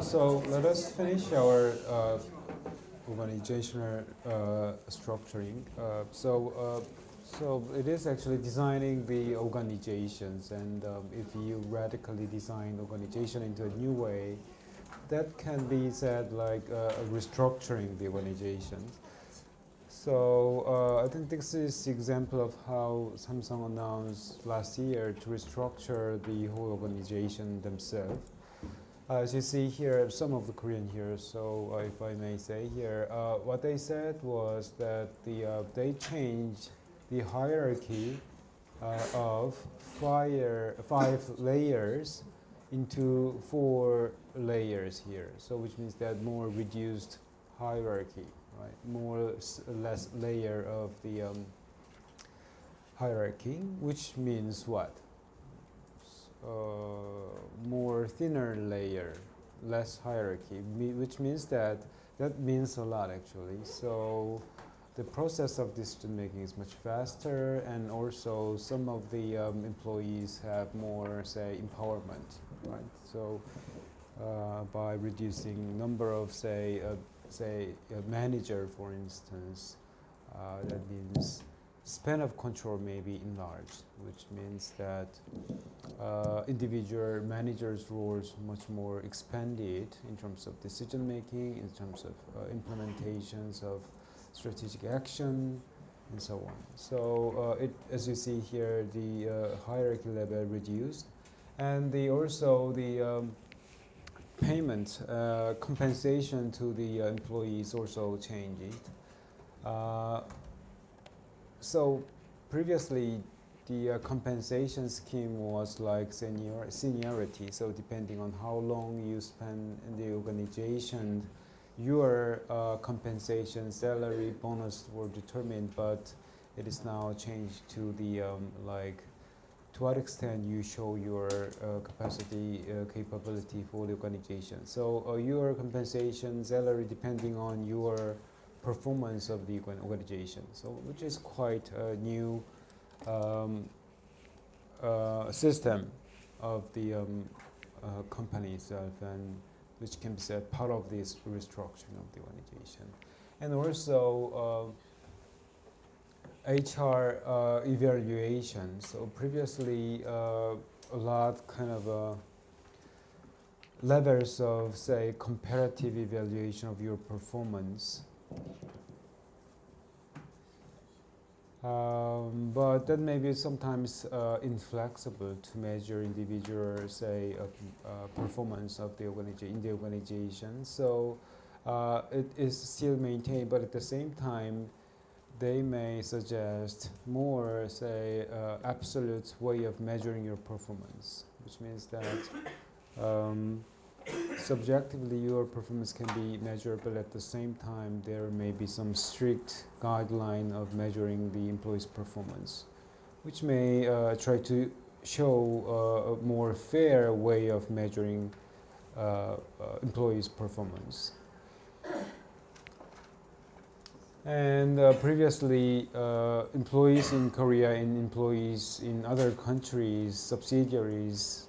So let us finish our organizational structuring. So it is actually designing the organizations, and if you radically design organization into a new way, that can be said like restructuring the organizations. So I think this is example of how Samsung announced last year to restructure the whole organization themselves. As you see here, some of the Korean here, so if I may say here, what they said was that they changed the hierarchy of five layers into 4 layers here. So which means that more reduced hierarchy, right? Less layer of the hierarchy, which means what? More thinner layer, less hierarchy, which means that means a lot actually. So the process of decision making is much faster, and also some of the employees have more, say, empowerment, right? So by reducing number of, say a manager, for instance, that means span of control may be enlarged, which means that individual managers' roles much more expanded in terms of decision making, in terms of implementations of strategic action, and so on. So as you see here, the hierarchy level reduced, and also the payment compensation to the employees also changed. So previously, the compensation scheme was like seniority. So depending on how long you spend in the organization, your compensation, salary, bonus were determined. But it is now changed to the to what extent you show your capacity, capability for the organization. So your compensation, salary, depending on your performance of the organization. So which is quite a new system of the company itself, and which can be said part of this restructuring of the organization. And also HR evaluation. So previously a lot kind of levels of, say, comparative evaluation of your performance. But that may be sometimes inflexible to measure individual, say, performance of the organization. So it is still maintained, but at the same time, they may suggest more, say, absolute way of measuring your performance, which means that subjectively your performance can be measured, but at the same time there may be some strict guideline of measuring the employee's performance, which may try to show a more fair way of measuring employees' performance. And previously, employees in Korea and employees in other countries, subsidiaries,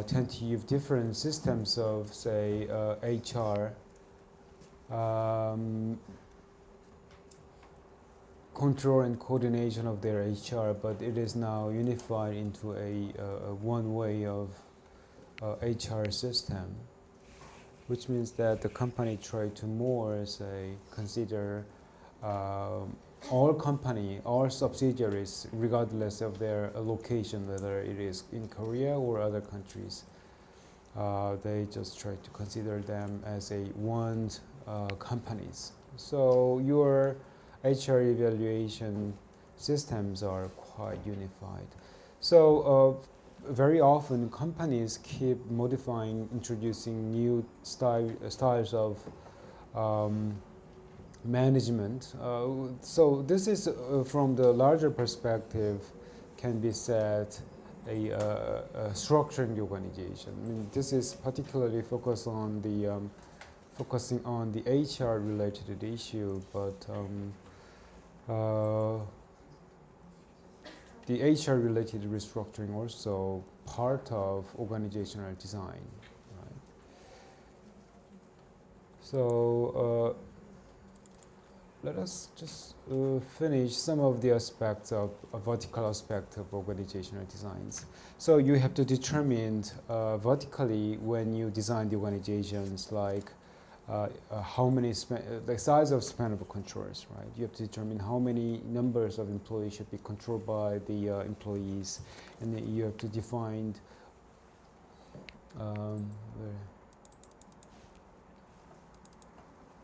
tend to use different systems of, say, HR, control and coordination of their HR, but it is now unified into a one way of HR system, which means that the company tried to more, say, consider all subsidiaries, regardless of their location, whether it is in Korea or other countries. They just try to consider them as one companies. So your HR evaluation systems are quite unified. So very often companies keep modifying, introducing new styles of management. So this is from the larger perspective can be said a structuring the organization. I mean, this is particularly focusing on the HR related issue, but the HR related restructuring also part of organizational design. Right? So let us just finish some of the aspects of a vertical aspect of organizational designs. So you have to determine vertically when you design the organizations, like how many the size of span of controllers, right? You have to determine how many numbers of employees should be controlled by the employees, and then you have to define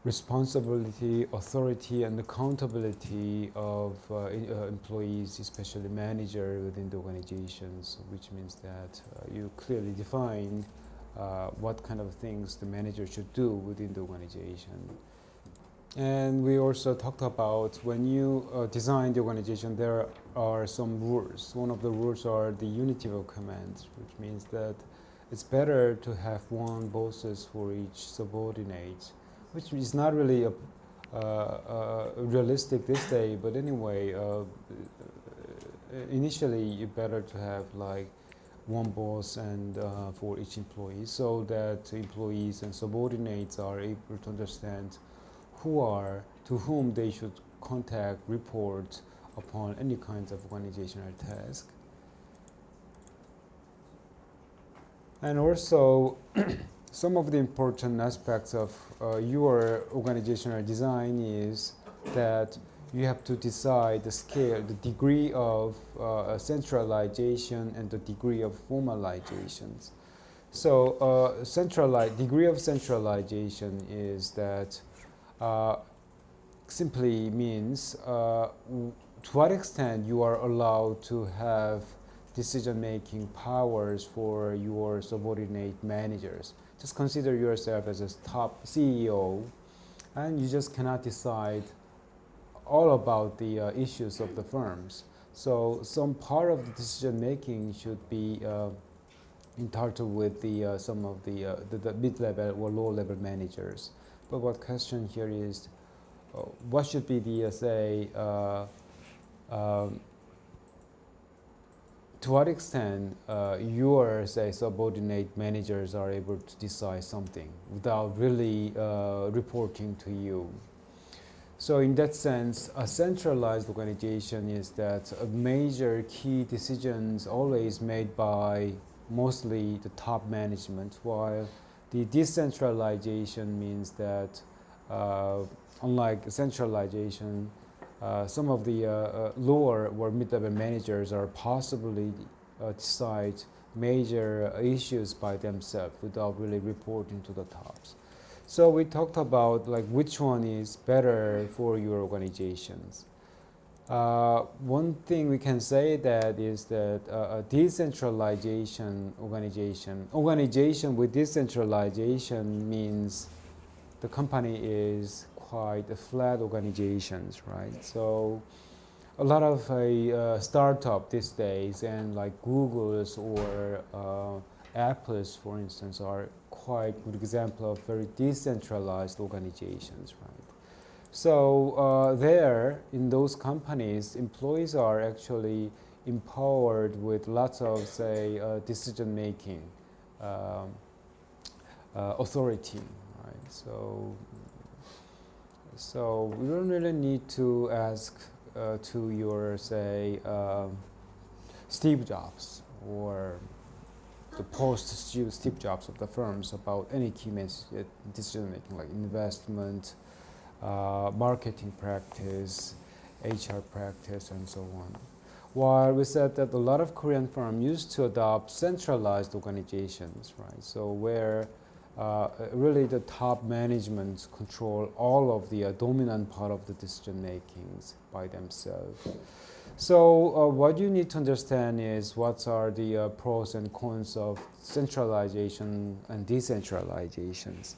responsibility, authority, and accountability of employees, especially manager within the organizations, which means that you clearly define what kind of things the manager should do within the organization. And we also talked about when you design the organization, there are some rules. One of the rules are the unity of command, which means that it's better to have one bosses for each subordinate, which is not really realistic this day, but anyway, initially you better to have like one boss and for each employee, so that employees and subordinates are able to understand to whom they should contact, report upon any kinds of organizational task. And also, some of the important aspects of your organizational design is that you have to decide the scale, the degree of centralization and the degree of formalizations. So degree of centralization is that simply means to what extent you are allowed to have decision-making powers for your subordinate managers. Just consider yourself as a top CEO, and you just cannot decide all about the issues of the firms. So some part of the decision-making should be entitled with some of the mid-level or low-level managers. But what question here is, what should be the to what extent your subordinate managers are able to decide something without really reporting to you. So in that sense, a centralized organization is that a major key decisions always made by mostly the top management, while the decentralization means that unlike centralization, some of the lower or mid-level managers are possibly decide major issues by themselves without really reporting to the tops. So we talked about like which one is better for your organizations. One thing we can say that is that a decentralization organization with decentralization means the company is quite a flat organizations, right? So a lot of startup these days, and like Google's or Apple's, for instance, are quite good example of very decentralized organizations, right? So there, in those companies, employees are actually empowered with lots of, say, decision-making authority, right? So we don't really need to ask to your, say, Steve Jobs or the post-Steve Jobs of the firms about any key decision-making, like investment, marketing practice, HR practice, and so on. While we said that a lot of Korean firms used to adopt centralized organizations, right? So where really the top management control all of the dominant part of the decision makings by themselves. So what you need to understand is what are the pros and cons of centralization and decentralizations.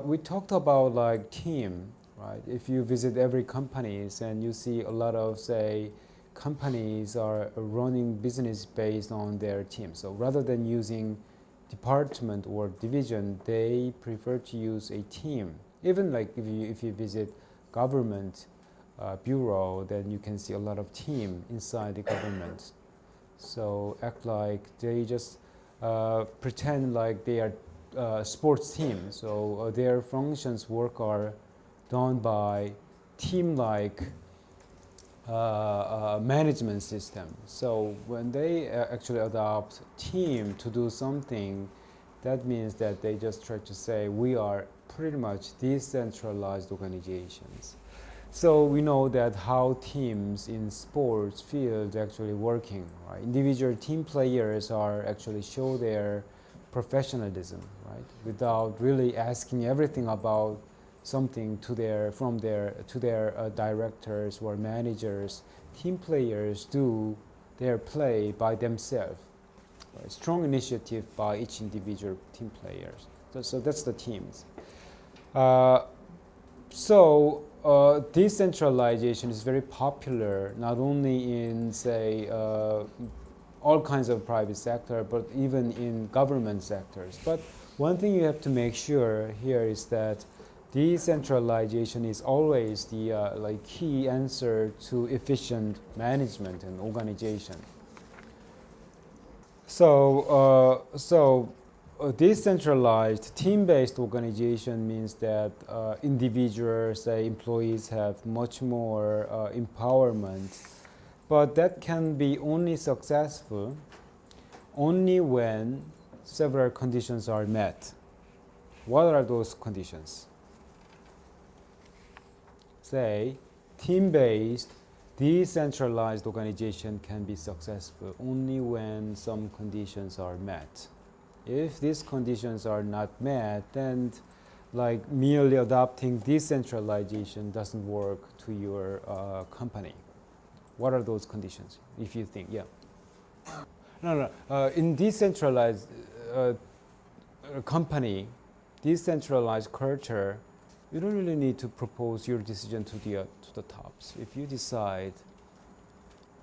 We talked about like team, right? If you visit every companies and you see a lot of, say, companies are running business based on their team. So rather than using department or division, they prefer to use a team. Even like if you visit government bureau, then you can see a lot of team inside the government. So act like they just pretend like they are sports team. So their functions work are done by team-like management system. So when they actually adopt team to do something, that means that they just try to say we are pretty much decentralized organizations. So we know that how teams in sports field actually working, right? Individual team players are actually show their professionalism, right? Without really asking everything about something to their directors or managers. Team players do their play by themselves. Right? Strong initiative by each individual team players. So that's the teams. Decentralization is very popular not only in, say, all kinds of private sector, but even in government sectors. But one thing you have to make sure here is that decentralization is always the key answer to efficient management and organization. A decentralized team-based organization means that individuals, say employees, have much more empowerment, but that can be only successful only when several conditions are met. What are those conditions? Say, team-based decentralized organization can be successful only when some conditions are met. If these conditions are not met, then like merely adopting decentralization doesn't work to your company. What are those conditions, if you think? Yeah. No. In decentralized company, decentralized culture, you don't really need to propose your decision to the tops. If you decide,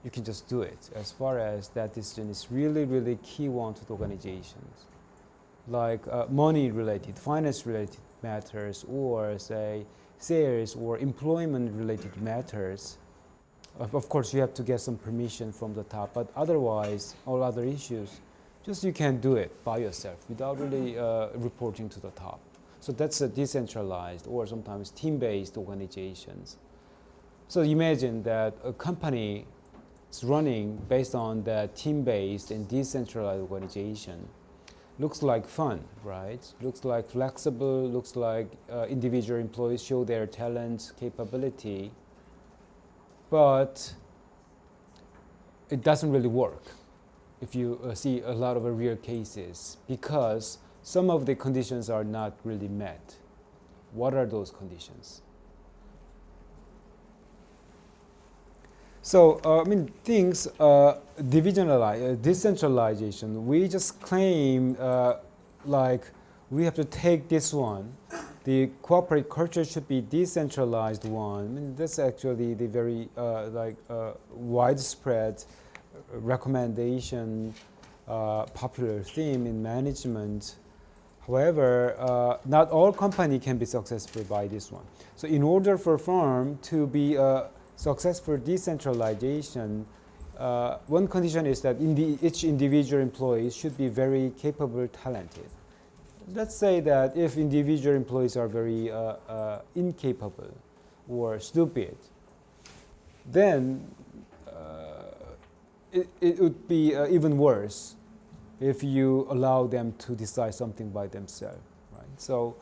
you can just do it. As far as that decision is really, really key one to the organizations, like money-related, finance-related matters, or say sales or employment-related matters. Of course, you have to get some permission from the top, but otherwise, all other issues, just you can do it by yourself without really reporting to the top. So that's a decentralized or sometimes team-based organizations. So imagine that a company is running based on that team-based and decentralized organization. Looks like fun, right? Looks like flexible, looks like individual employees show their talent, capability, but it doesn't really work if you see a lot of real cases, because some of the conditions are not really met. What are those conditions? So, things decentralization, we just claim like we have to take this one. The corporate culture should be decentralized one. That's actually the very widespread recommendation, popular theme in management. However, not all company can be successful by this one. So in order for firm to be successful decentralization, one condition is that each individual employee should be very capable, talented. Let's say that if individual employees are very incapable or stupid, then it would be even worse if you allow them to decide something by themselves, right? So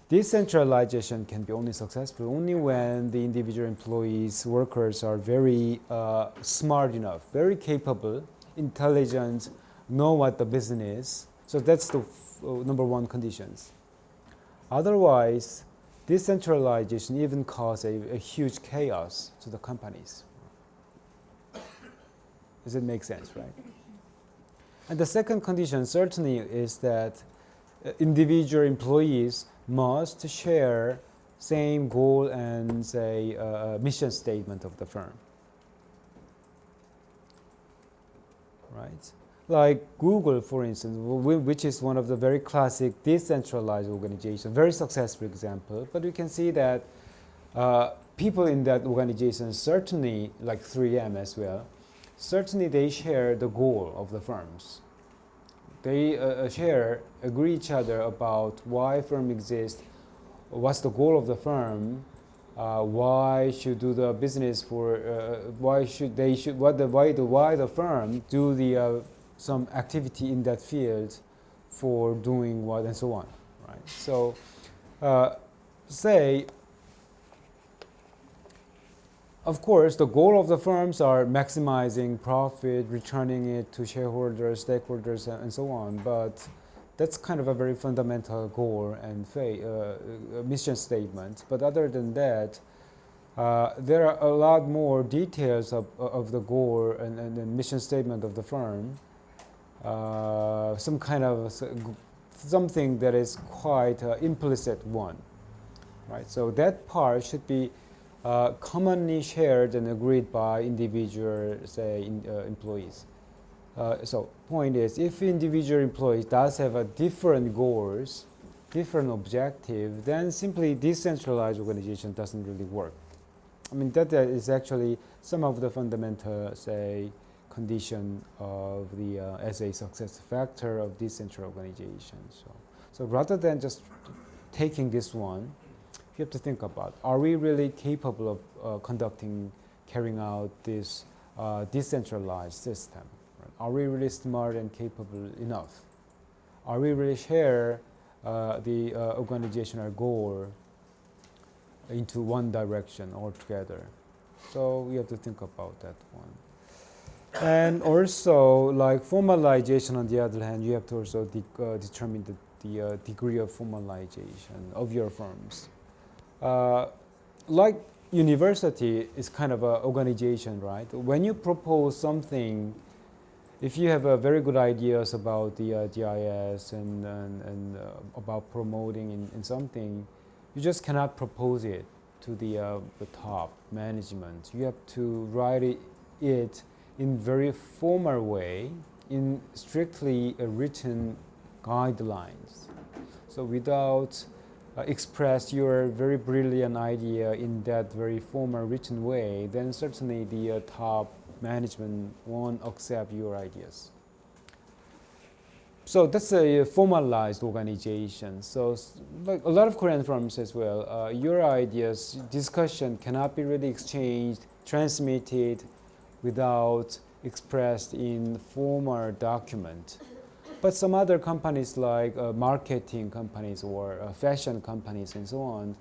decentralization can be only successful only when the individual employees, workers are very smart enough, very capable, intelligent, know what the business is. So that's the number one conditions. Otherwise, decentralization even cause a huge chaos to the companies. Does it make sense, right? And the second condition certainly is that individual employees must share same goal and say mission statement of the firm, right? Like Google, for instance, which is one of the very classic decentralized organizations, very successful example. But we can see that people in that organization, certainly like 3M as well, certainly they share the goal of the firms. they agree each other about why firm exists, what's the goal of the firm, why should do the business for, why the firm do the some activity in that field for doing what and so on, right? So, say, of course, the goal of the firms are maximizing profit, returning it to shareholders, stakeholders, and so on. But that's kind of a very fundamental goal and mission statement. But other than that, there are a lot more details of the goal and the mission statement of the firm. Some kind of something that is quite implicit one, right? So that part should be commonly shared and agreed by individual, say, employees. So point is, if individual employees does have a different goals, different objective, then simply decentralized organization doesn't really work. I mean, that is actually some of the fundamental, say, condition of the as a success factor of decentralized organization. So rather than just taking this one, you have to think about, are we really capable of carrying out this decentralized system? Right? Are we really smart and capable enough? Are we really share the organizational goal into one direction altogether? So we have to think about that one. And also, like formalization, on the other hand, you have to also determine the degree of formalization of your firms. Like university is kind of an organization, right? When you propose something, if you have very good ideas about the GIS and about promoting in something, you just cannot propose it to the top management. You have to write it in very formal way, in strictly written guidelines. So without express your very brilliant idea in that very formal written way, then certainly the top management won't accept your ideas. So that's a formalized organization. So like a lot of Korean firms as well, your ideas, discussion cannot be really exchanged, transmitted without expressed in formal document. But some other companies like marketing companies or fashion companies and so on,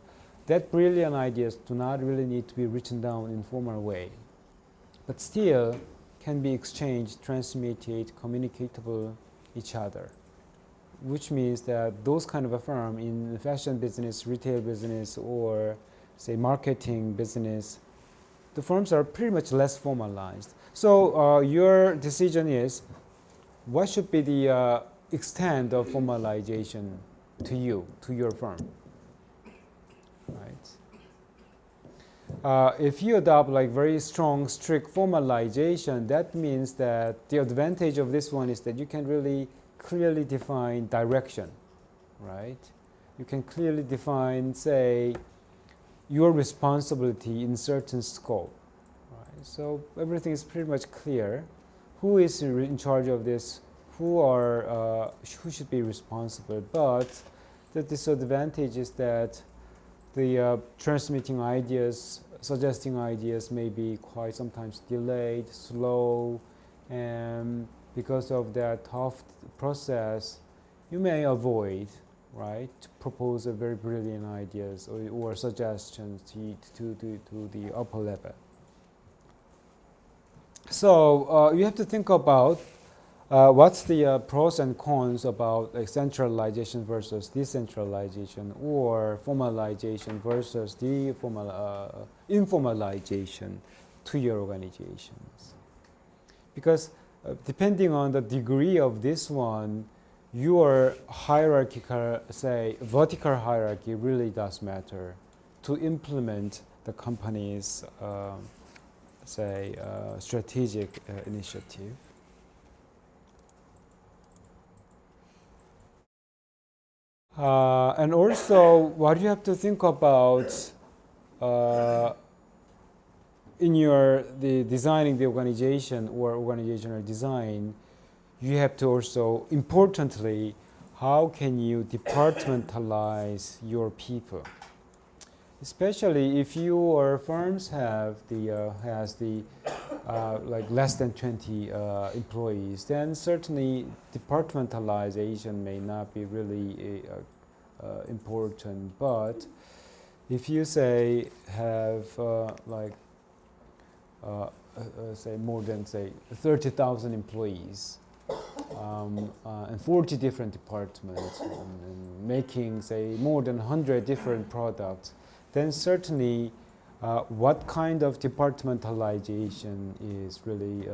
that brilliant ideas do not really need to be written down in formal way, but still can be exchanged, transmitted, communicatable each other, which means that those kind of a firm in the fashion business, retail business, or say marketing business, the firms are pretty much less formalized. So your decision is, what should be the extent of formalization to you, to your firm, right? If you adopt like very strong, strict formalization, that means that the advantage of this one is that you can really clearly define direction, right? You can clearly define, say, your responsibility in certain scope, right? So everything is pretty much clear. Who is in charge of this? Who should be responsible? But the disadvantage is that the transmitting ideas, suggesting ideas may be quite sometimes delayed, slow, and because of that tough process, you may avoid, right, to propose a very brilliant ideas or suggestions to the upper level. So you have to think about what's the pros and cons about like centralization versus decentralization, or formalization versus informalization to your organizations. Because depending on the degree of this one, your hierarchical, say, vertical hierarchy really does matter to implement the company's say, strategic initiative. And also, what you have to think about in your designing the organization or organizational design, you have to also, importantly, how can you departmentalize your people? Especially if your firms have like less than 20 employees, then certainly departmentalization may not be really important. But if you say have say more than say 30,000 employees and 40 different departments and making say more than 100 different products, then certainly what kind of departmentalization is really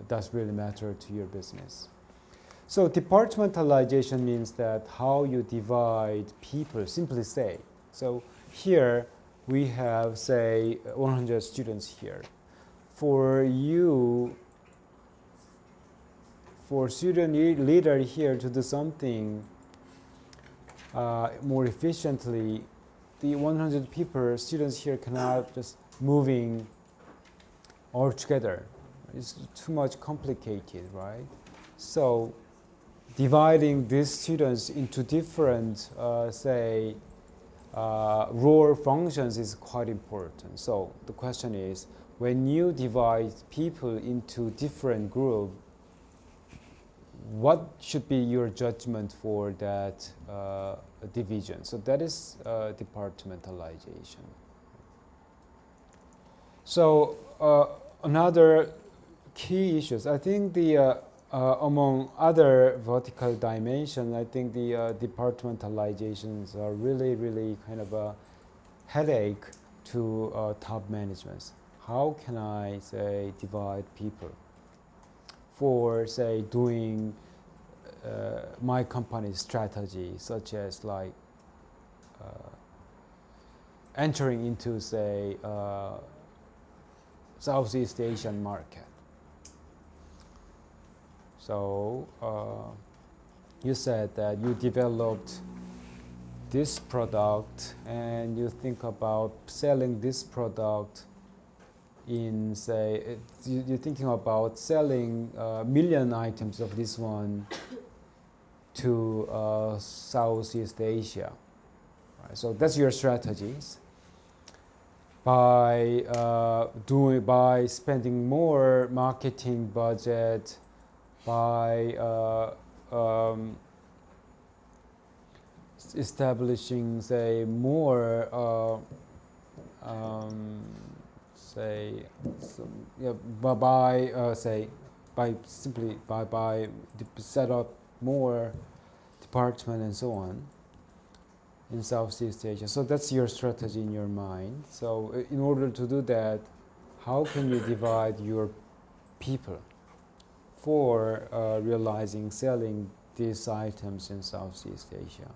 does really matter to your business. So departmentalization means that how you divide people, simply say. So here we have say 100 students here. For you, for student leader here to do something more efficiently, the 100 people, students here cannot just moving all together. It's too much complicated, right? So dividing these students into different, role functions is quite important. So the question is, when you divide people into different groups, what should be your judgment for that division? So that is departmentalization. So another key issues, I think the among other vertical dimensions, I think the departmentalizations are really, really kind of a headache to top managements. How can I say divide people for say doing my company's strategy, such as like entering into say Southeast Asian market. So you said that you developed this product and you think about selling this product in say, you're thinking about selling a million items of this one to Southeast Asia. Right? So that's your strategies. By spending more marketing budget, by establishing say more by set up more department and so on in Southeast Asia. So that's your strategy in your mind. So in order to do that, how can you divide your people for realizing selling these items in Southeast Asia?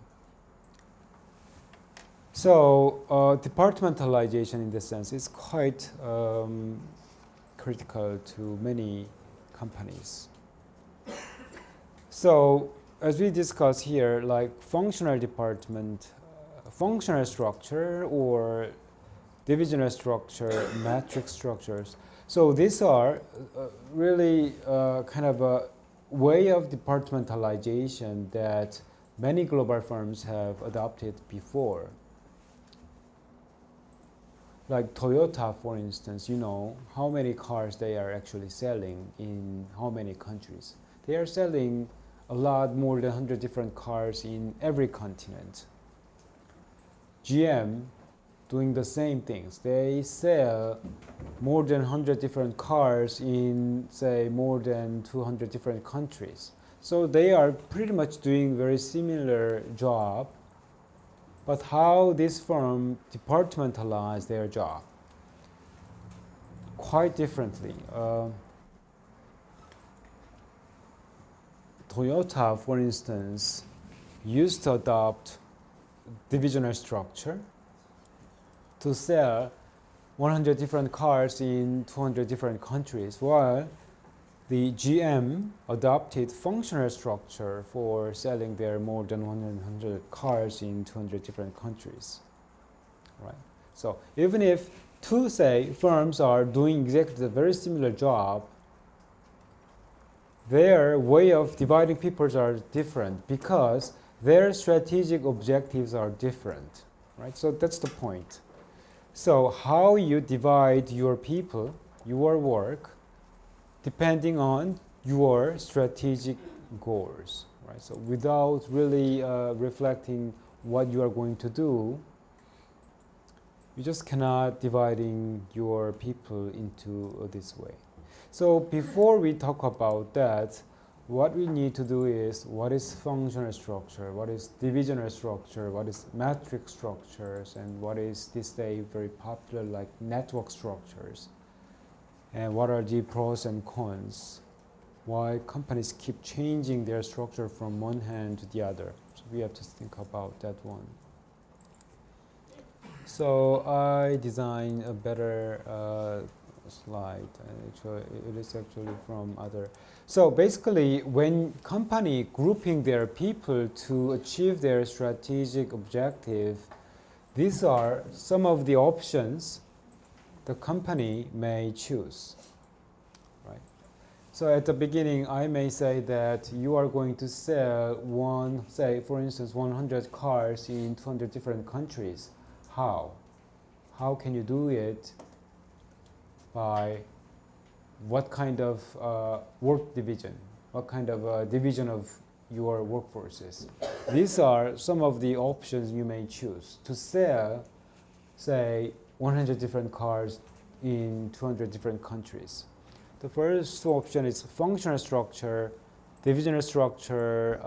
So departmentalization in this sense is quite critical to many companies. So as we discuss here, like functional department, functional structure or divisional structure, matrix structures. So these are really kind of a way of departmentalization that many global firms have adopted before. Like Toyota, for instance, you know how many cars they are actually selling in how many countries. They are selling a lot more than 100 different cars in every continent. GM doing the same things. They sell more than 100 different cars in, say, more than 200 different countries. So they are pretty much doing very similar job. But how this firm departmentalize their job? Quite differently. Toyota, for instance, used to adopt divisional structure to sell 100 different cars in 200 different countries, while the GM adopted functional structure for selling their more than 100 cars in 200 different countries, right? So even if two, say, firms are doing exactly the very similar job, their way of dividing people are different because their strategic objectives are different, right? So that's the point. So how you divide your people, your work, depending on your strategic goals, right? So without really reflecting what you are going to do, you just cannot dividing your people into this way. So before we talk about that, what we need to do is what is functional structure, what is divisional structure, what is matrix structures, and what is these days very popular like network structures, and what are the pros and cons, why companies keep changing their structure from one hand to the other. So we have to think about that one. So I designed a better slide. It is actually from other. So basically, when company grouping their people to achieve their strategic objective, these are some of the options the company may choose, right? So at the beginning, I may say that you are going to sell say for instance, 100 cars in 200 different countries. How? How can you do it? By what kind of work division? What kind of division of your workforces? These are some of the options you may choose to sell, say, 100 different cars in 200 different countries. The first option is functional structure, divisional structure,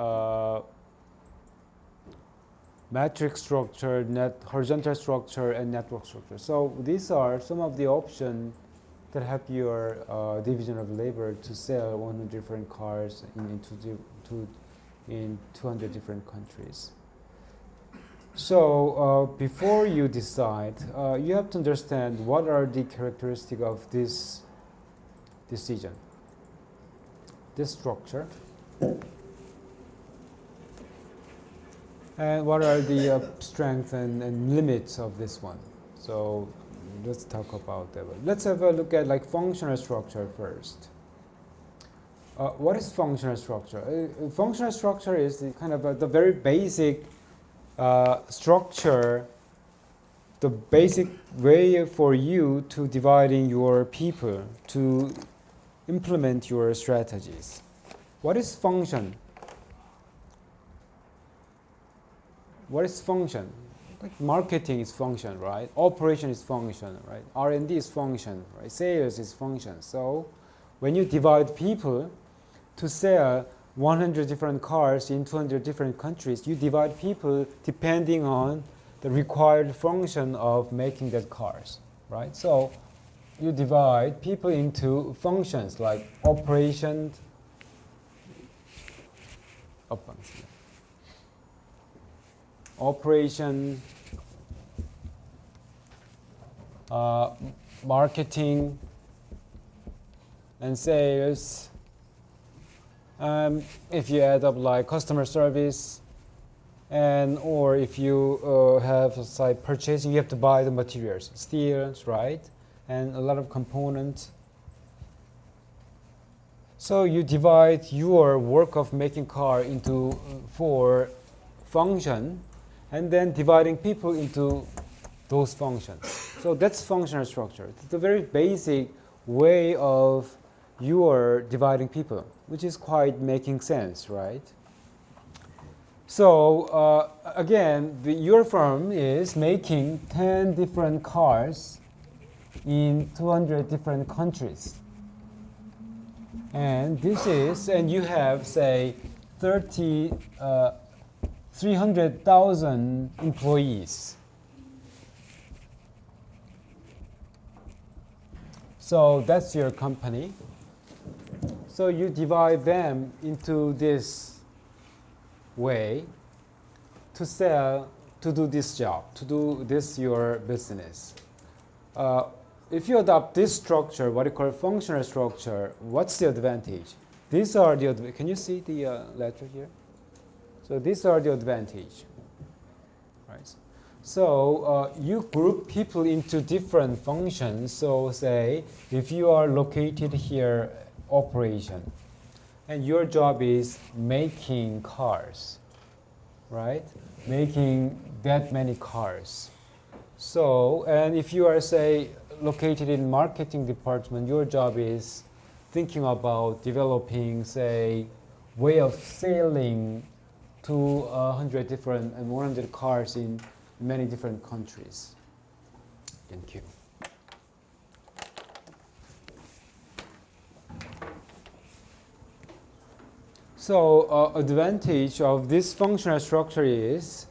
matrix structure, horizontal structure, and network structure. So these are some of the options that help your division of labor to sell 100 different cars in 200 different countries. So before you decide, you have to understand what are the characteristics of this decision, this structure, and what are the strengths and limits of this one. So let's talk about that. Let's have a look at like functional structure first. What is functional structure? Functional structure is the kind of the very basic structure, the basic way for you to dividing your people to implement your strategies. What is function? What is function? Like marketing is function, right? Operation is function, right? R&D is function, right? Sales is function. So when you divide people to sell 100 different cars in 200 different countries, you divide people depending on the required function of making that cars, right? So you divide people into functions like operation, marketing, and sales. If you add up like customer service, and or if you have like purchasing, you have to buy the materials, steels, right, and a lot of components. So you divide your work of making car into 4 functions, and then dividing people into those functions. So that's functional structure. It's the very basic way of your dividing people, which is quite making sense, right? So again, your firm is making 10 different cars in 200 different countries. And this is, and you have, say, 300,000 employees. So that's your company. So you divide them into this way to sell, to do this job, to do this your business. If you adopt this structure, what you call functional structure, what's the advantage? These are the, can you see the letter here? So these are the advantage, right? So you group people into different functions. So say if you are located here, operation, and your job is making cars, right? Making that many cars. So, and if you are, say, located in marketing department, your job is thinking about developing, say, way of selling 200 different and 100 cars in many different countries. Thank you. So, advantage of this functional structure is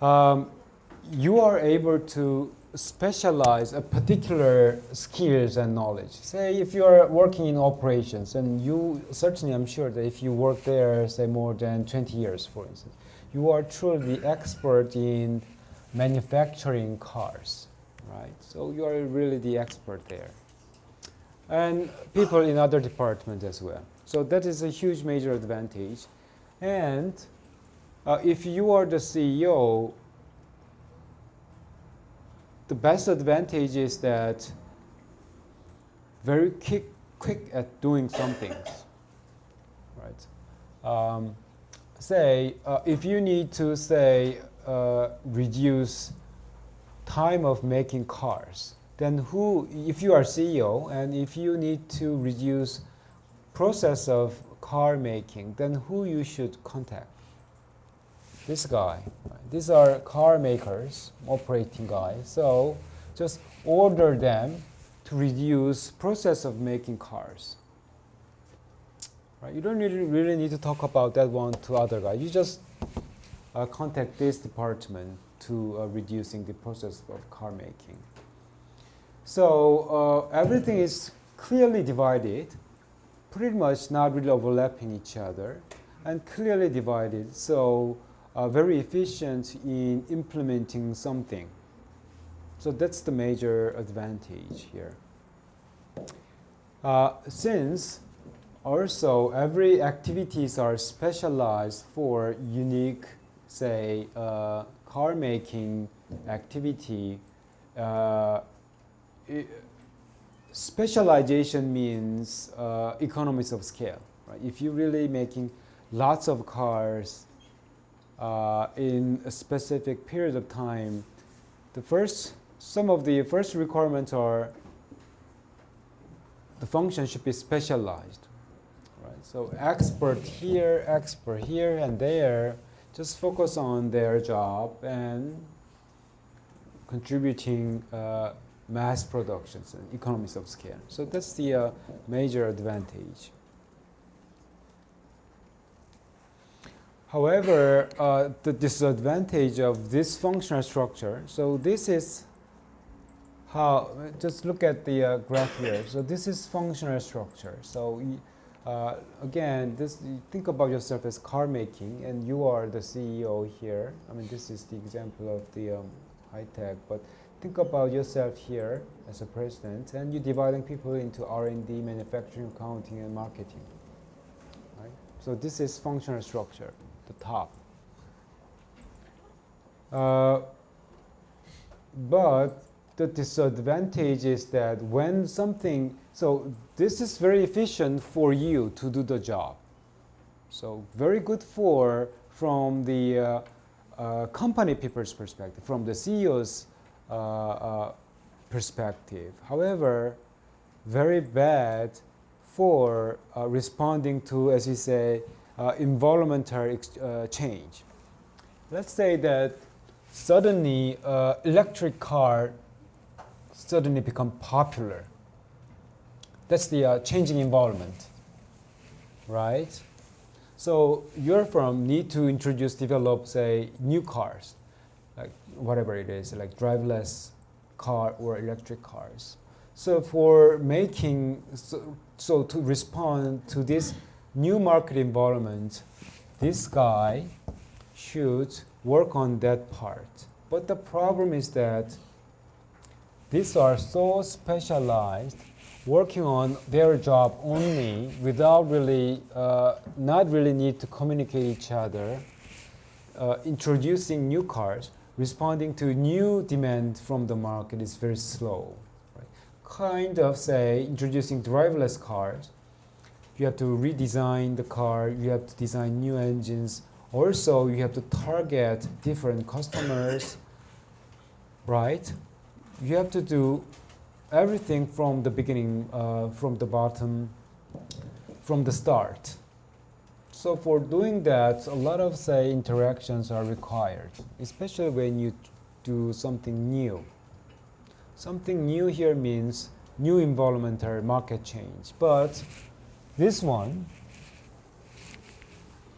you are able to specialize a particular skills and knowledge. Say if you are working in operations, and you certainly, I'm sure that if you work there, say more than 20 years, for instance, you are truly the expert in manufacturing cars, right? So you are really the expert there. And people in other departments as well. So that is a huge major advantage. And if you are the CEO, the best advantage is that very quick at doing some things, right? Say if you need to say reduce time of making cars, then if you are CEO and if you need to reduce process of car making, then who you should contact? This guy. Right? These are car makers, operating guys. So just order them to reduce process of making cars. Right? You don't really need to talk about that one to other guy. You just contact this department to reducing the process of car making. So everything is clearly divided, pretty much not really overlapping each other, and clearly divided. So very efficient in implementing something. So that's the major advantage here. Since also every activities are specialized for unique, say, car making activity, specialization means economies of scale. Right? If you're really making lots of cars in a specific period of time, some of the first requirements are the function should be specialized. Right? So expert here, and there, just focus on their job and contributing mass productions and economies of scale. So that's the major advantage. However, the disadvantage of this functional structure, so this is how, just look at the graph here. So this is functional structure. So again, think about yourself as car making, and you are the CEO here. I mean, this is the example of the high tech, but think about yourself here as a president, and you're dividing people into R&D, manufacturing, accounting, and marketing. Right? So this is functional structure, the top. But the disadvantage is that when something, so this is very efficient for you to do the job. So very good from the company people's perspective, from the CEO's perspective. However, very bad for responding to, as we say, environmental change. Let's say that suddenly electric car suddenly become popular. That's the changing environment, right? So your firm need to develop, say, new cars, like whatever it is, like driverless car or electric cars. So for making, so to respond to this new market environment, this guy should work on that part. But the problem is that these are so specialized, working on their job only without really, not really need to communicate each other, introducing new cars, responding to new demand from the market is very slow. Right? Kind of say introducing driverless cars, you have to redesign the car, you have to design new engines. Also, you have to target different customers, right? You have to do everything from the beginning, from the bottom, from the start. So for doing that, a lot of, say, interactions are required, especially when you do something new. Something new here means new environmental market change. But this one,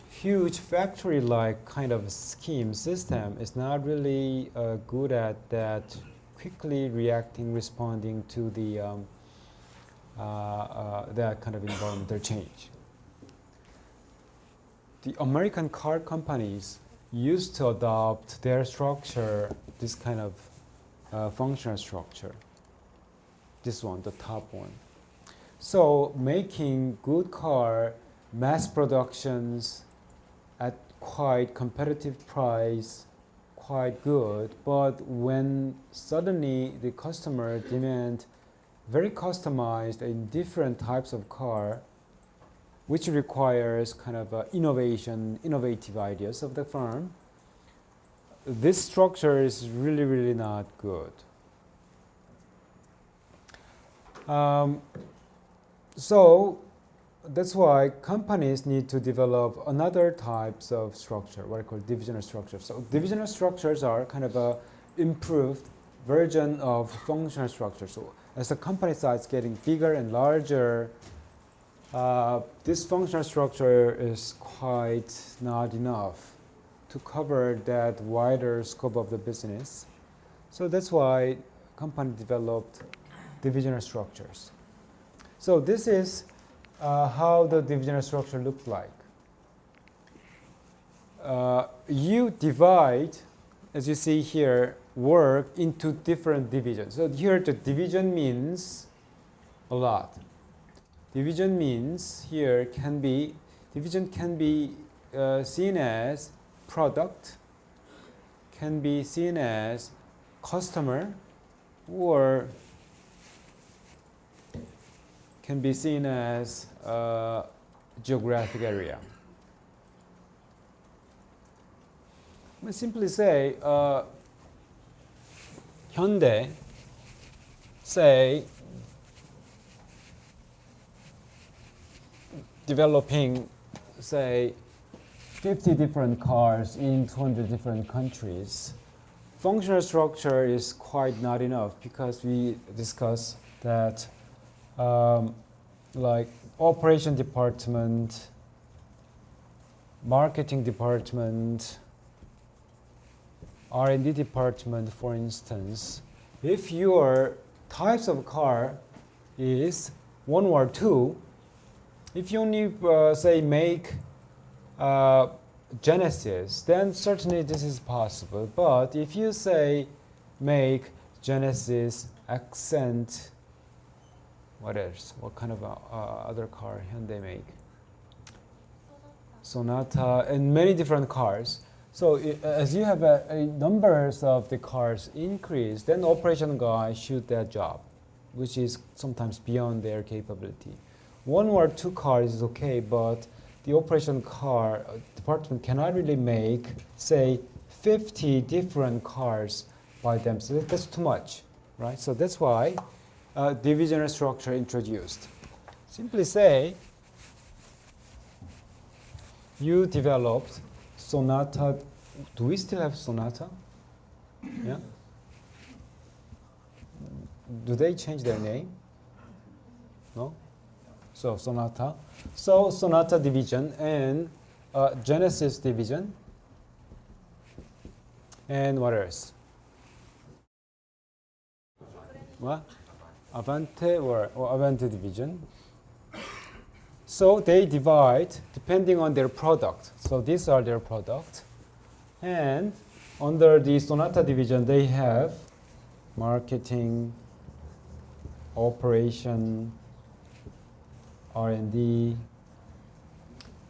huge factory-like kind of scheme system is not really good at that quickly reacting, responding to the that kind of environmental change. The American car companies used to adopt their structure, this kind of functional structure. This one, the top one. So making good car, mass productions at quite competitive price, quite good. But when suddenly the customer demand very customized and different types of car, which requires kind of innovative ideas of the firm, this structure is really, really not good. So that's why companies need to develop another types of structure, what I call divisional structures. So divisional structures are kind of a improved version of functional structure. So as the company size getting bigger and larger, this functional structure is quite not enough to cover that wider scope of the business. So that's why company developed divisional structures. So this is how the divisional structure looks like. You divide, as you see here, work into different divisions. So here the division means a lot. Division means here division can be seen as product, can be seen as customer, or can be seen as geographic area. I simply say Hyundai, say, developing, say, 50 different cars in 200 different countries. Functional structure is quite not enough because we discussed that like operation department, marketing department, R&D department, for instance, if your types of car is one or two, if you only say make Genesis, then certainly this is possible. But if you say make Genesis, Accent, what else? What kind of other car Hyundai make? Sonata, and many different cars. So as you have numbers of the cars increase, then operation guys shoot their job, which is sometimes beyond their capability. One or two cars is okay, but the operation car department cannot really make, say, 50 different cars by themselves. That's too much, right? So that's why divisional structure introduced. Simply say, you developed Sonata. Do we still have Sonata? Yeah. Do they change their name? No. So Sonata. So Sonata division and Genesis division. And what else? What? Avante or Avante division. So they divide depending on their product. So these are their products. And under the Sonata division, they have marketing, operation, R&D,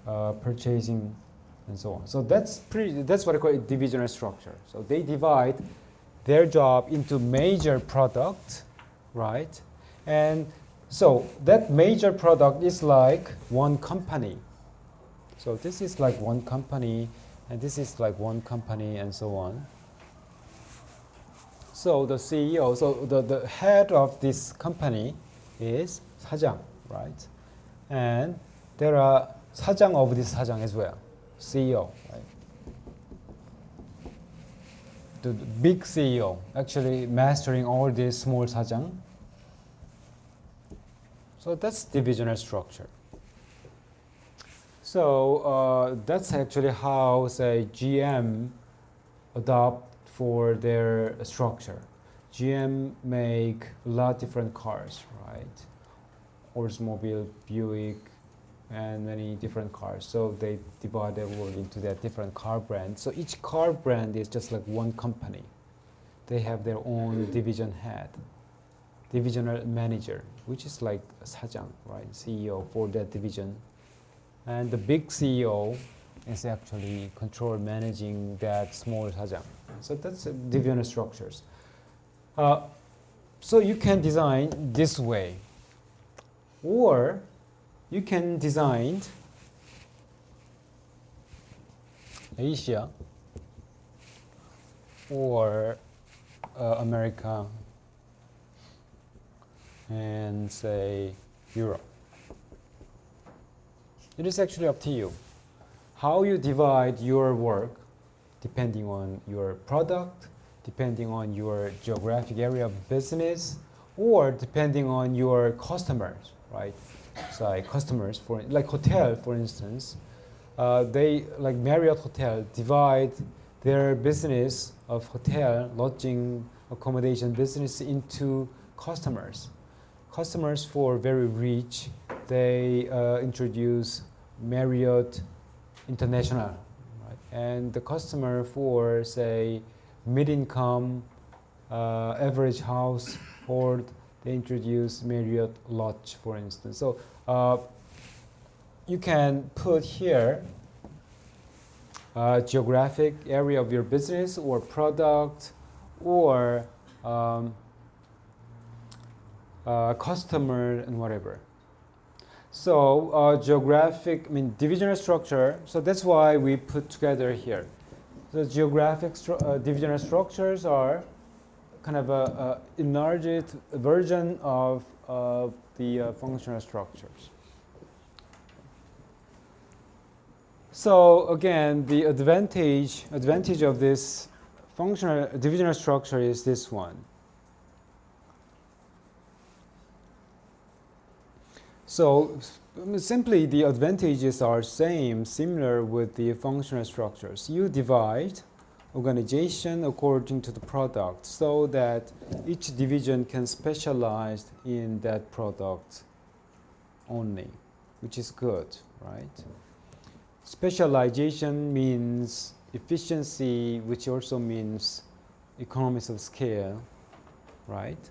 purchasing, and so on. So that's what I call a divisional structure. So they divide their job into major product, right? And So that major product is like one company. So this is like one company, and this is like one company, and so on. So the CEO, so the head of this company is 사장, right? And there are 사장 of this 사장 as well, CEO, right? The big CEO actually mastering all these small 사장. So that's divisional structure. So that's actually how, say, GM adopt for their structure. GM make a lot of different cars, right? Oldsmobile, Buick, and many different cars. So they divide their world into their different car brands. So each car brand is just like one company. They have their own division head, divisional manager, which is like a 사장, right? CEO for that division. And the big CEO is actually managing that small 사장. So that's divisional structures. So you can design this way, or you can design Asia or America and say Europe. It is actually up to you how you divide your work depending on your product, depending on your geographic area of business, or depending on your customers, right? So like customers, for like hotel, for instance, they like Marriott Hotel divide their business of hotel, lodging, accommodation business into customers. Customers for very rich, they introduce Marriott International, right? And the customer for, say, mid-income, average household, they introduce Marriott Lodge, for instance. So you can put here geographic area of your business or product or customer and whatever. So geographic, divisional structure. So that's why we put together here. The geographic divisional structures are kind of a enlarged version of the functional structures. So again, the advantage of this functional divisional structure is this one. So simply the advantages are similar with the functional structures. You divide organization according to the product so that each division can specialize in that product only, which is good, right? Specialization means efficiency, which also means economies of scale, right?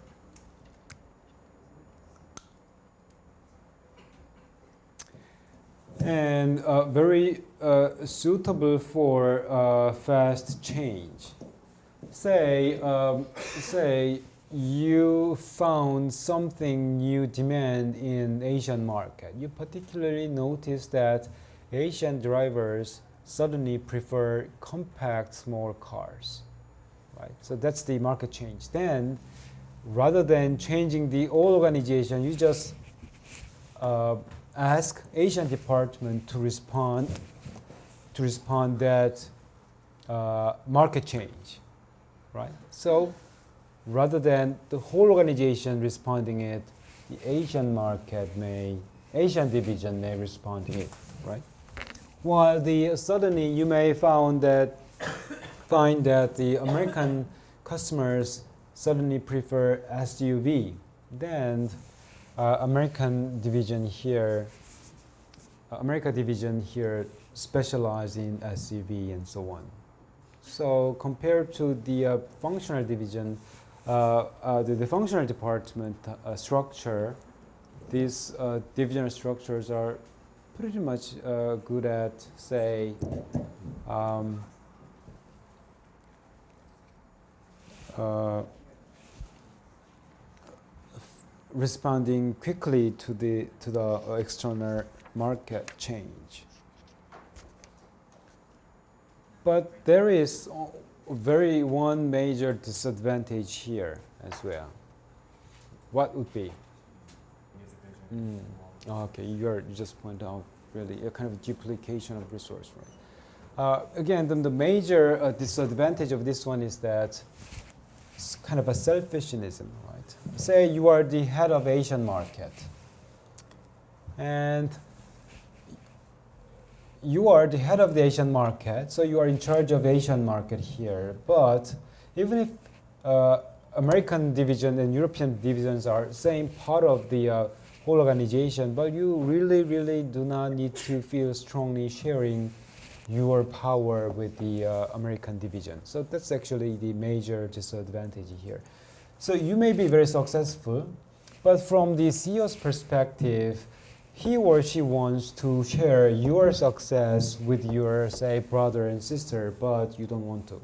And very suitable for fast change. Say you found something new demand in Asian market. You particularly notice that Asian drivers suddenly prefer compact small cars, right? So that's the market change. Then, rather than changing the whole organization, you just ask Asian department to respond that market change, right? So rather than the whole organization responding it, the Asian division may respond to it, right? While suddenly you may find that the American customers suddenly prefer SUV, then America division here specialize in SUV and so on. So compared to the functional division, the functional department structure, these divisional structures are pretty much good at, say, responding quickly to the external market change. But there is one major disadvantage here as well. What would be? Okay, you just point out really a kind of duplication of resource, right? Again, then the major disadvantage of this one is that it's kind of a selfishism, right? Say you are the head of Asian market, and you are the head of the Asian market, so you are in charge of Asian market here. But even if American division and European divisions are same part of the whole organization, but you really, really do not need to feel strongly sharing your power with the American division. So that's actually the major disadvantage here. So you may be very successful, but from the CEO's perspective, he or she wants to share your success with your, say, brother and sister, but you don't want to.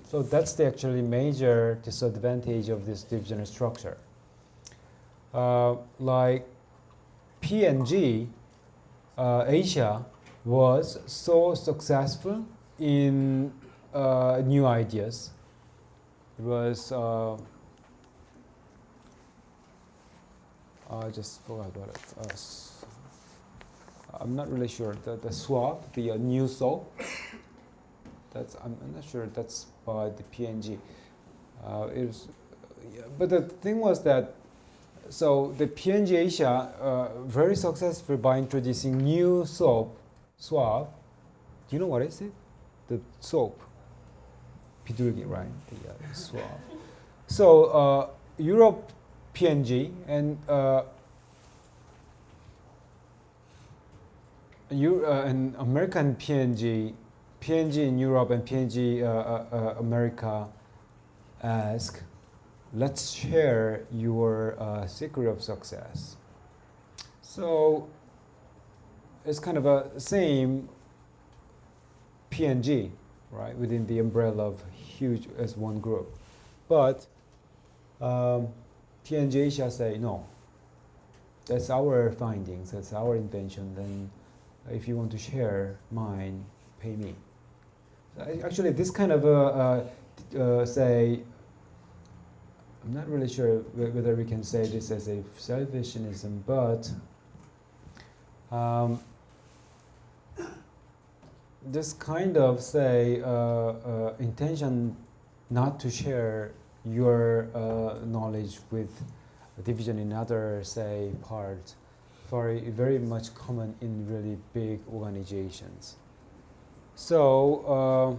So that's the actually major disadvantage of this divisional structure. Like P&G, Asia was so successful in new ideas. It was, I just forgot about it. I'm not really sure. The swab, the new soap, I'm not sure that's by the P&G. But the thing was that, so the P&G Asia very successful by introducing new soap, swab. Do you know what is it? The soap. 비둘기, right? The swab. So Europe P&G and and American P&G in Europe and P&G America ask, let's share your secret of success. So it's kind of a same P&G, right, within the umbrella of huge as one group. But P&G Asia say, no, that's our findings, that's our invention, then if you want to share mine, pay me. Actually, this kind of say, I'm not really sure whether we can say this as a selfishism, but this kind of say intention not to share your knowledge with a division in other say part, very much common in really big organizations. So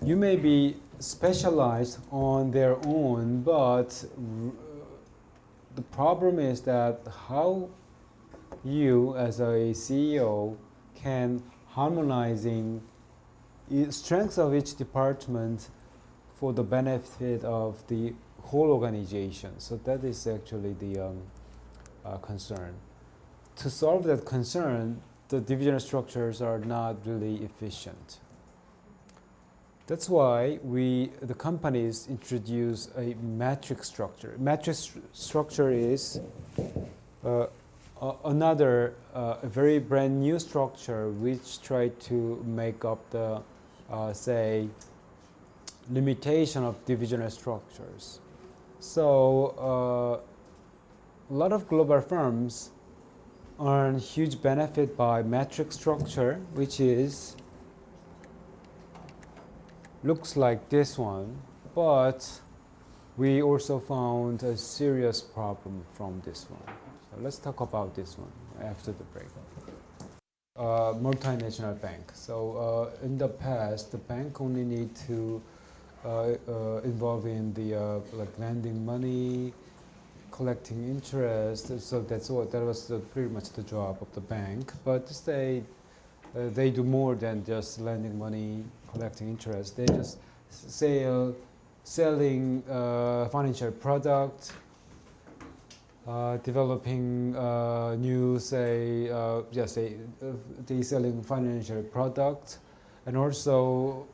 you may be specialized on their own, but the problem is that how you as a CEO can harmonizing strengths of each department for the benefit of the whole organization. So that is actually the concern. To solve that concern, the divisional structures are not really efficient. That's why the companies introduce a matrix structure. Matrix structure is another very brand new structure which try to make up the say limitation of divisional structures. So a lot of global firms earn huge benefit by matrix structure, which is looks like this one, but we also found a serious problem from this one. So let's talk about this one after the break. Multinational bank. So in the past, the bank only need to involve in the like lending money, collecting interest. So that was pretty much the job of the bank. But they do more than just lending money, collecting interest. They just selling financial product, developing new they selling financial product, and also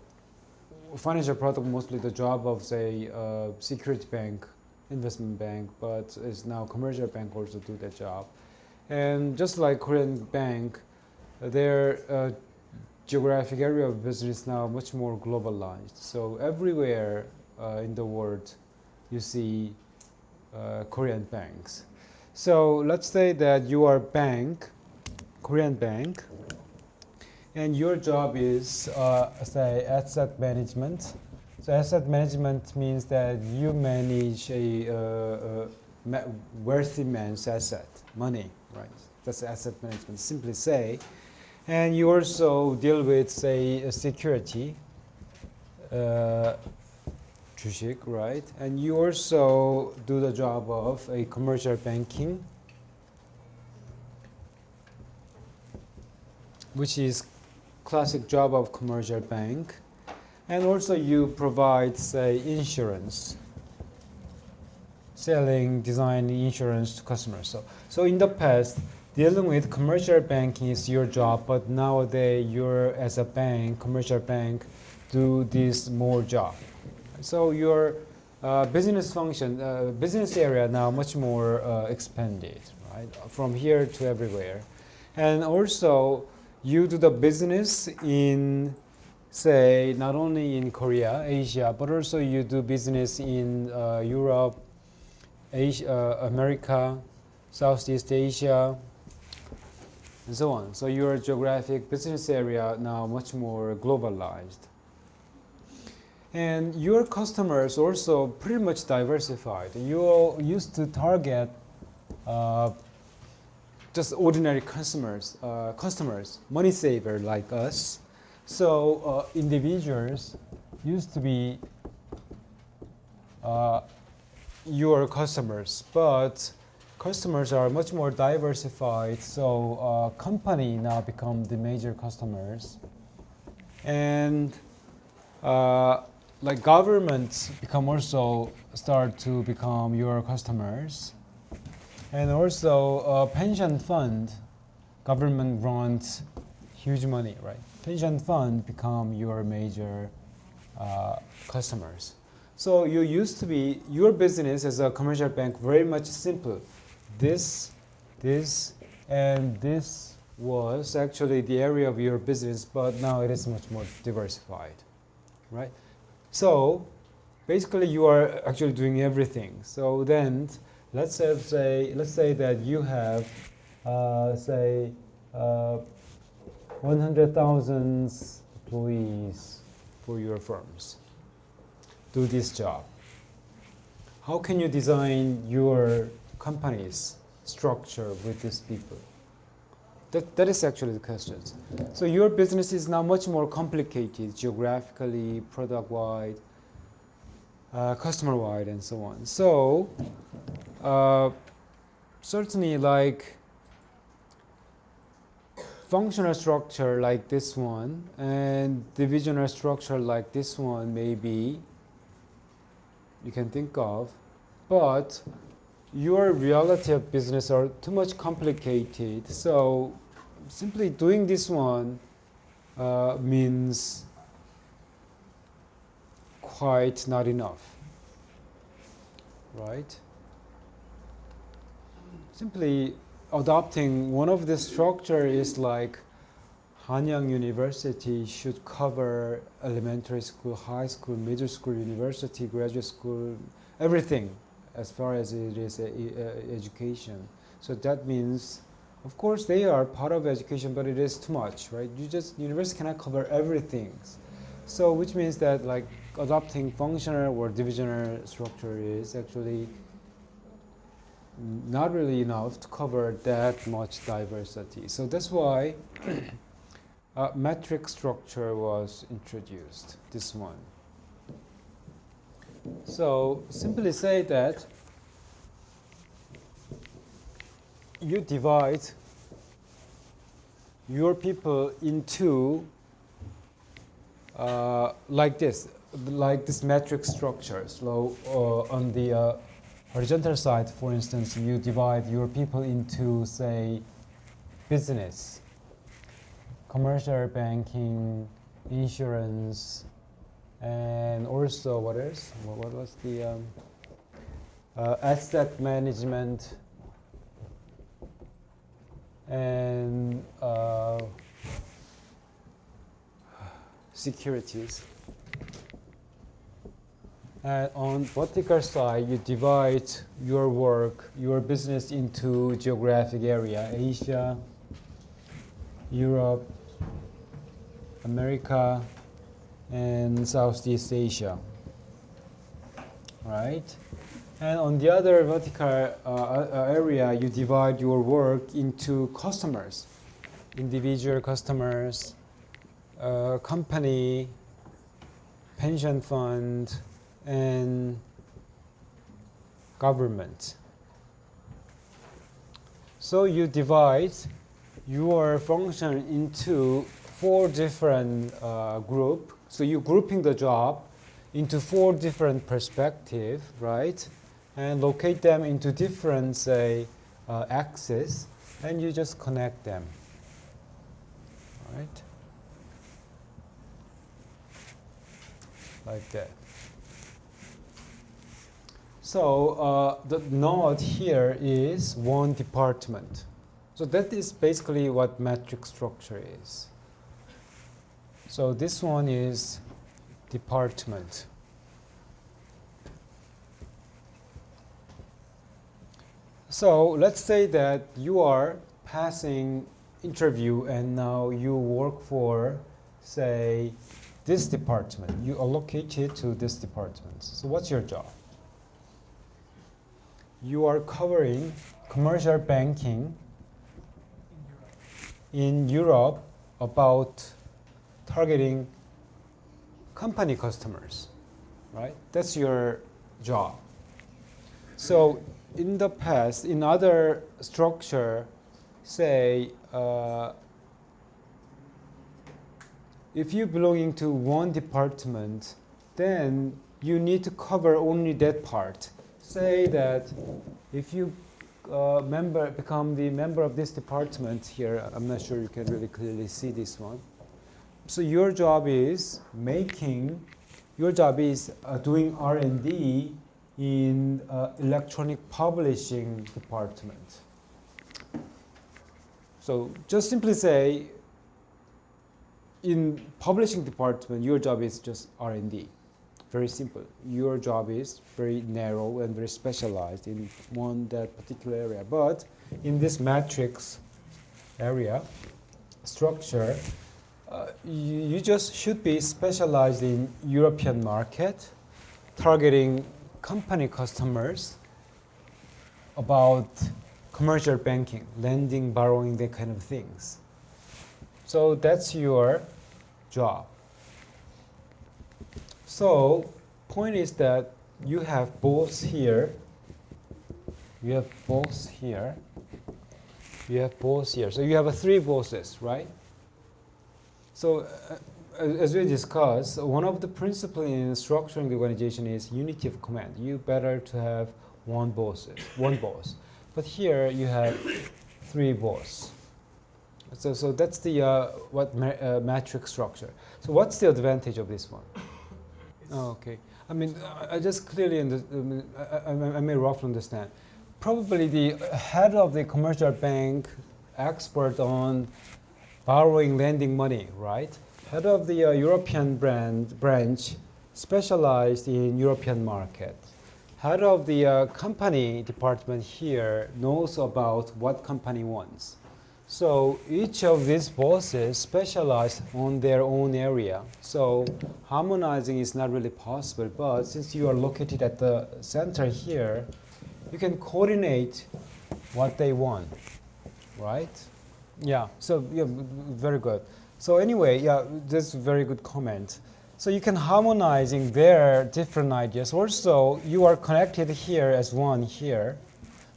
financial product mostly the job of say security bank investment bank, but it's now commercial bank also do that job. And just like Korean bank, their geographic area of business now much more globalized. So everywhere in the world, you see Korean banks. So let's say that you are bank, Korean bank, and your job is say asset management. So asset management means that you manage a wealthy man's asset, money, right? That's asset management, simply say. And you also deal with, say, security, 주식, right? And you also do the job of a commercial banking, which is classic job of commercial bank. And also you provide, say, insurance, selling, designing insurance to customers. So in the past, dealing with commercial banking is your job, but nowadays you're, as a bank, commercial bank, do this more job. So your business function, business area now much more expanded, right? From here to everywhere. And also you do the business in, say, not only in Korea, Asia, but also you do business in Europe, Asia, America, Southeast Asia, and so on. So your geographic business area now much more globalized. And your customers also pretty much diversified. You all used to target just ordinary customers, money saver like us. So individuals used to be your customers, but customers are much more diversified. So company now become the major customers, and like governments become also start to become your customers, and also pension fund, government runs huge money, right? Pension fund become your major customers. So you used to be, your business as a commercial bank very much simple. This, and this was actually the area of your business, but now it is much more diversified, right? So basically you are actually doing everything. So then let's say that you have say 100,000 employees for your firms. Do this job. How can you design your company's structure with these people? That is actually the question. So your business is now much more complicated geographically, product-wide, customer-wide, and so on. So certainly like functional structure like this one and divisional structure like this one maybe you can think of, but your reality of business are too much complicated. So simply doing this one means quite not enough, right? Simply adopting one of the structure is like Hanyang University should cover elementary school, high school, middle school, university, graduate school, everything as far as it is education. So that means, of course, they are part of education, but it is too much, right? University cannot cover everything. So which means that like adopting functional or divisional structure is actually not really enough to cover that much diversity. So that's why metric structure was introduced, this one. So simply say that you divide your people into like this metric structure. So on the horizontal side, for instance, you divide your people into, say, business, commercial banking, insurance, and also what else? What was the asset management, and securities. And on vertical side, you divide your work, your business into geographic area: Asia, Europe, America, and Southeast Asia. Right? And on the other vertical area, you divide your work into customers: individual customers, company, pension fund, and government. So you divide your function into 4 different groups. So you're grouping the job into 4 different perspectives, right? And locate them into different, say, axes, and you just connect them, right? Like that. So the node here is one department. So that is basically what matrix structure is. So this one is department. So let's say that you are passing interview and now you work for, say, this department. You allocate it to this department. So what's your job? You are covering commercial banking in Europe about targeting company customers, right? That's your job. So in the past, in other structure, say, if you belonging to one department, then you need to cover only that part. Say that if you become the member of this department here, I'm not sure you can really clearly see this one. So your job is doing R&D in electronic publishing department. So just simply say, in publishing department, your job is just R&D. Very simple. Your job is very narrow and very specialized in that particular area. But in this matrix area, structure, you just should be specialized in European market, targeting company customers about commercial banking, lending, borrowing, that kind of things. So that's your job. So point is that you have both here, you have both here, you have both here. So you have 3 bosses, right? So as we discussed, one of the principles in structuring the organization is unity of command. You better to have one boss. But here you have 3 bosses. So that's the matrix structure. So what's the advantage of this one? Oh, okay. I mean, I just clearly I may roughly understand. Probably the head of the commercial bank, expert on borrowing, lending money, right? Head of the European branch, specialized in European market. Head of the company department here knows about what company wants. So each of these bosses specialize on their own area. So harmonizing is not really possible, but since you are located at the center here, you can coordinate what they want, right? Yeah, so yeah, very good. So anyway, yeah, that's a very good comment. So you can harmonizing their different ideas. Also, you are connected here as one here.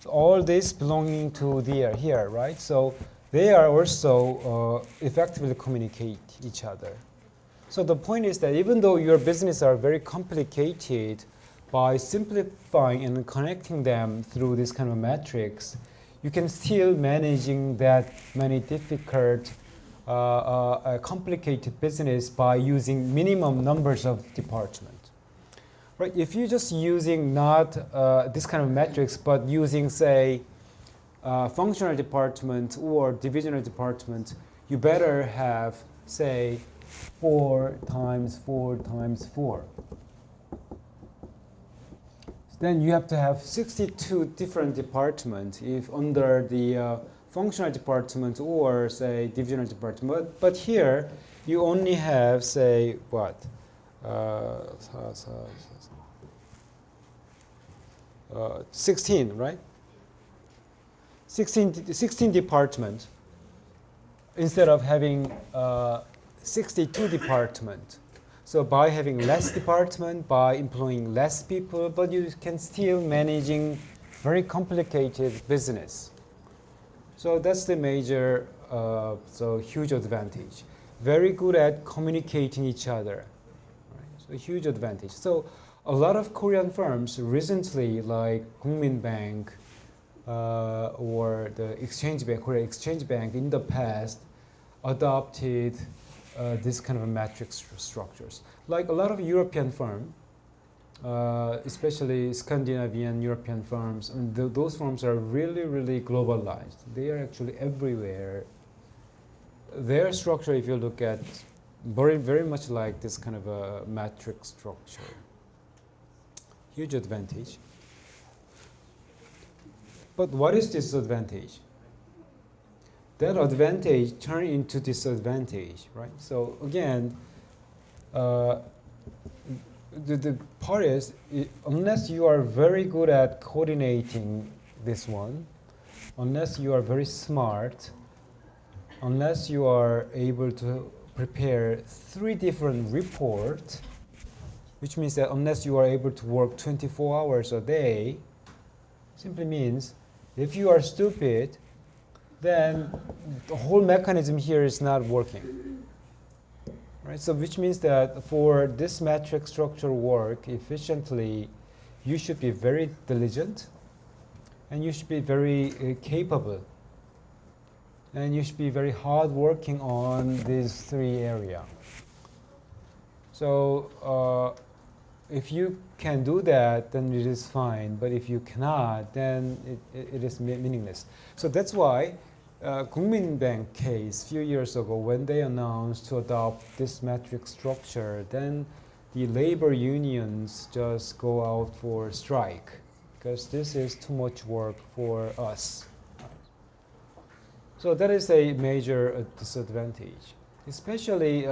So all this belonging to here, right? So they are also effectively communicate each other. So the point is that even though your business are very complicated, by simplifying and connecting them through this kind of matrix, you can still managing that many difficult, complicated business by using minimum numbers of departments. right? If you're just using not this kind of metrics, but using, say, functional department or divisional department, you better have, say, 4 times 4 times 4. Then you have to have 62 different departments if under the functional department or, say, divisional department. But here, you only have, say, what? 16, right? 16 departments instead of having 62 departments. So by having less department, by employing less people, but you can still managing very complicated business. So that's the major, so huge advantage. Very good at communicating each other. Right? So huge advantage. So a lot of Korean firms recently, like Kookmin Bank or the Exchange Bank, Korea Exchange Bank, in the past, adopted this kind of matrix structures. Like a lot of European firms, especially Scandinavian European firms, and those firms are really, really globalized. They are actually everywhere. Their structure, if you look at, very, very much like this kind of a matrix structure. Huge advantage. But what is disadvantage? That advantage turn into disadvantage, right? So again, the part is, unless you are very good at coordinating this one, unless you are very smart, unless you are able to prepare 3 different reports, which means that unless you are able to work 24 hours a day, simply means if you are stupid, then the whole mechanism here is not working. Right? So which means that for this matrix structure work efficiently, you should be very diligent, and you should be very capable, and you should be very hard working on these 3 areas. So if you can do that, then it is fine. But if you cannot, then it is meaningless. So that's why Kookmin Bank case a few years ago, when they announced to adopt this matrix structure, then the labor unions just go out for strike because this is too much work for us. So that is a major disadvantage, especially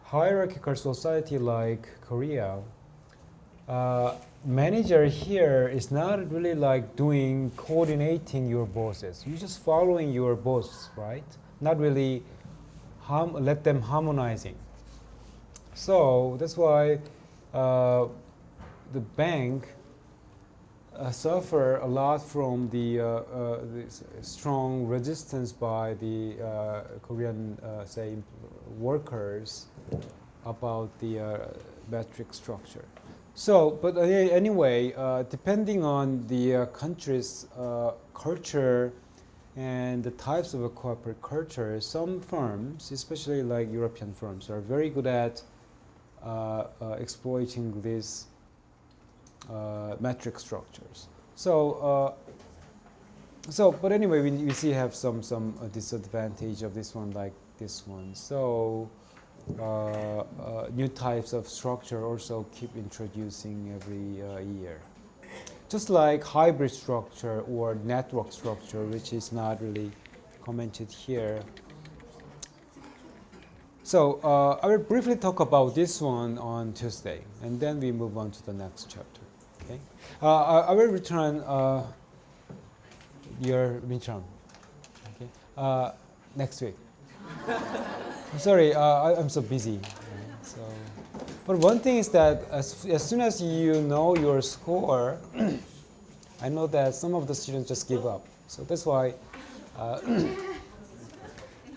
hierarchical society like Korea. Manager here is not really like coordinating your bosses. You're just following your boss, right? Not really let them harmonizing. So that's why the bank suffer a lot from the strong resistance by the Korean, say, workers about the matrix structure. So, but anyway, depending on the country's culture and the types of a corporate culture, some firms, especially like European firms, are very good at exploiting these matrix structures. So, but anyway, we see have some disadvantage of this one, like this one. So. New types of structure also keep introducing every year. Just like hybrid structure or network structure, which is not really commented here. So I will briefly talk about this one on Tuesday, and then we move on to the next chapter. Okay, I will return your midterm. Okay, next week. Sorry, I'm so busy. So, but one thing is that as soon as you know your score, I know that some of the students just give up. So that's why,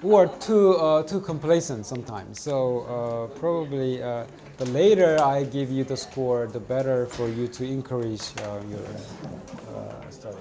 or too complacent sometimes. So probably the later I give you the score, the better for you to encourage your study.